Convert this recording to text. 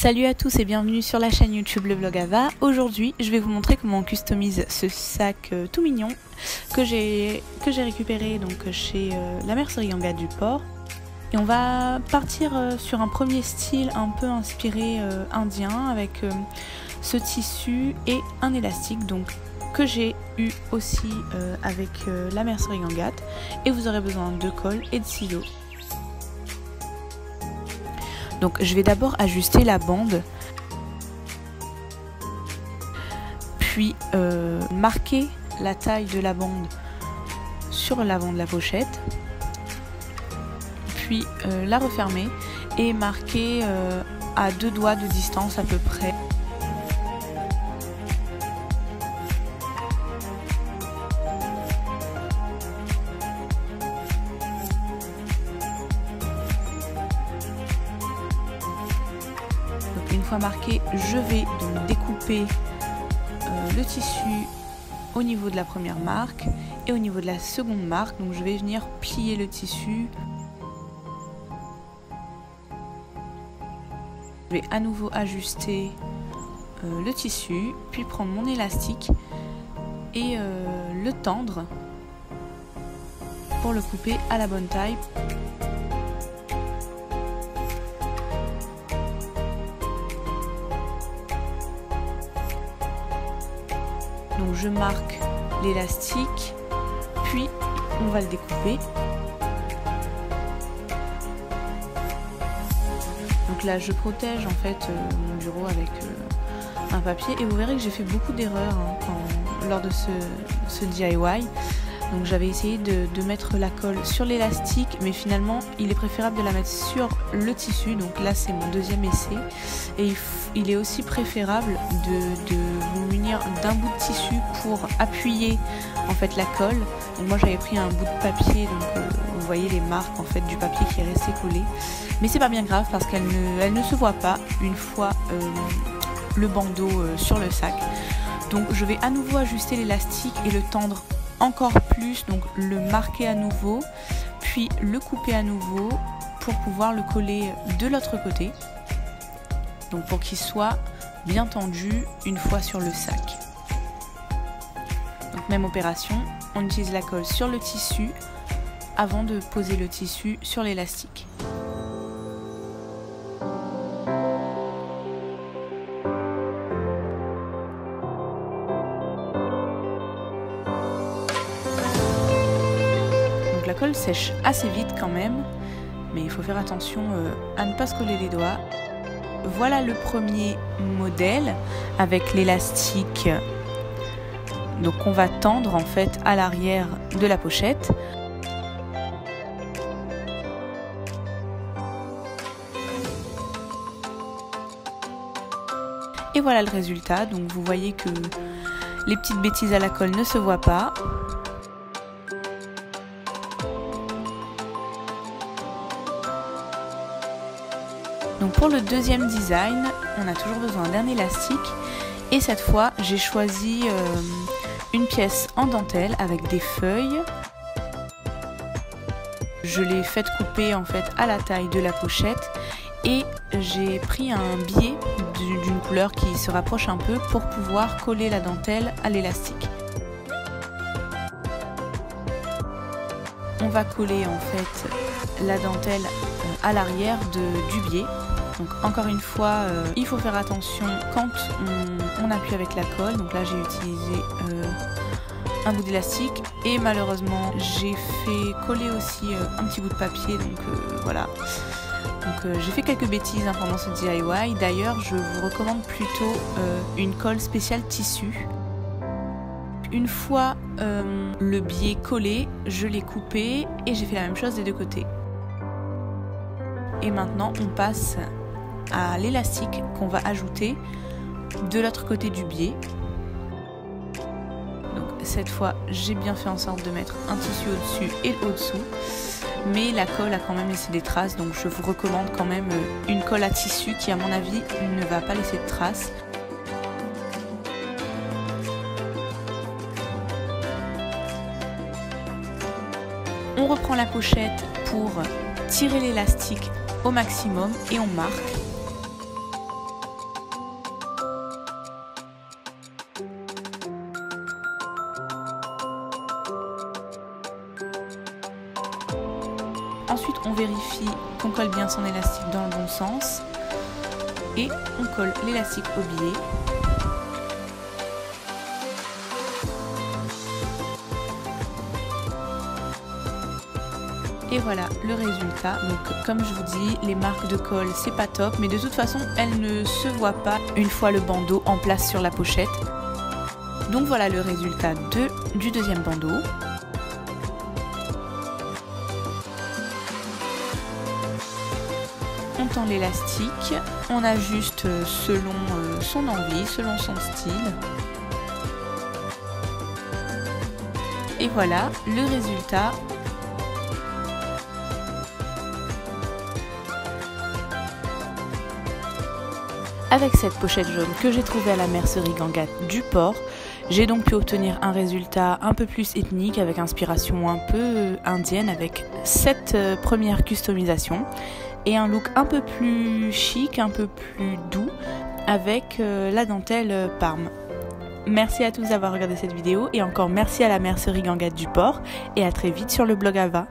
Salut à tous et bienvenue sur la chaîne YouTube Le Vlog Ava. Aujourd'hui je vais vous montrer comment on customise ce sac tout mignon que j'ai récupéré donc chez la mercerie Anga du port. Et on va partir sur un premier style un peu inspiré indien avec ce tissu et un élastique donc que j'ai eu aussi avec la mercerie Anga. Et vous aurez besoin de colle et de ciseaux. Donc je vais d'abord ajuster la bande, puis marquer la taille de la bande sur l'avant de la pochette, puis la refermer et marquer à 2 doigts de distance à peu près. Une fois marqué, je vais donc découper le tissu au niveau de la première marque et au niveau de la seconde marque. Donc je vais venir plier le tissu. Je vais à nouveau ajuster le tissu, puis prendre mon élastique et le tendre pour le couper à la bonne taille. Donc je marque l'élastique, puis on va le découper. Donc là je protège en fait mon bureau avec un papier et vous verrez que j'ai fait beaucoup d'erreurs lors de ce DIY. Donc j'avais essayé de mettre la colle sur l'élastique, mais finalement il est préférable de la mettre sur le tissu. Donc là c'est mon deuxième essai et il est aussi préférable de vous munir d'un bout de tissu pour appuyer en fait la colle. Donc moi j'avais pris un bout de papier, donc vous voyez les marques en fait du papier qui est resté collé, mais c'est pas bien grave parce qu'elle ne se voit pas une fois le bandeau sur le sac. Donc je vais à nouveau ajuster l'élastique et le tendre encore plus, donc le marquer à nouveau, puis le couper à nouveau pour pouvoir le coller de l'autre côté, donc pour qu'il soit bien tendu une fois sur le sac. Donc même opération, on utilise la colle sur le tissu avant de poser le tissu sur l'élastique. La colle sèche assez vite quand même, mais il faut faire attention à ne pas se coller les doigts. Voilà le premier modèle avec l'élastique, donc on va tendre en fait à l'arrière de la pochette. Et voilà le résultat, donc vous voyez que les petites bêtises à la colle ne se voient pas. Donc pour le deuxième design, on a toujours besoin d'un élastique et cette fois j'ai choisi une pièce en dentelle avec des feuilles. Je l'ai faite couper en fait à la taille de la pochette et j'ai pris un biais d'une couleur qui se rapproche un peu pour pouvoir coller la dentelle à l'élastique. On va coller en fait la dentelle à l'arrière du biais. Donc encore une fois, il faut faire attention quand on appuie avec la colle. Donc là j'ai utilisé un bout d'élastique et malheureusement j'ai fait coller aussi un petit bout de papier. Donc voilà. Donc j'ai fait quelques bêtises pendant ce DIY. D'ailleurs je vous recommande plutôt une colle spéciale tissu. Une fois le biais collé, je l'ai coupé et j'ai fait la même chose des deux côtés. Et maintenant on passe à l'élastique qu'on va ajouter de l'autre côté du biais. Donc cette fois j'ai bien fait en sorte de mettre un tissu au-dessus et au-dessous, mais la colle a quand même laissé des traces, donc je vous recommande quand même une colle à tissu qui à mon avis ne va pas laisser de traces. On reprend la pochette pour tirer l'élastique au maximum et on marque. qu'on colle bien son élastique dans le bon sens. Et on colle l'élastique au biais. Et voilà le résultat. Donc comme je vous dis, les marques de colle c'est pas top, mais de toute façon elles ne se voient pas une fois le bandeau en place sur la pochette. Donc voilà le résultat du deuxième bandeau. On tend l'élastique, on ajuste selon son envie, selon son style. Et voilà le résultat. Avec cette pochette jaune que j'ai trouvée à la mercerie Gangat du port, j'ai donc pu obtenir un résultat un peu plus ethnique avec inspiration un peu indienne avec cette première customisation et un look un peu plus chic, un peu plus doux avec la dentelle Parme. Merci à tous d'avoir regardé cette vidéo et encore merci à la mercerie Gangat du port et à très vite sur le blog Ava.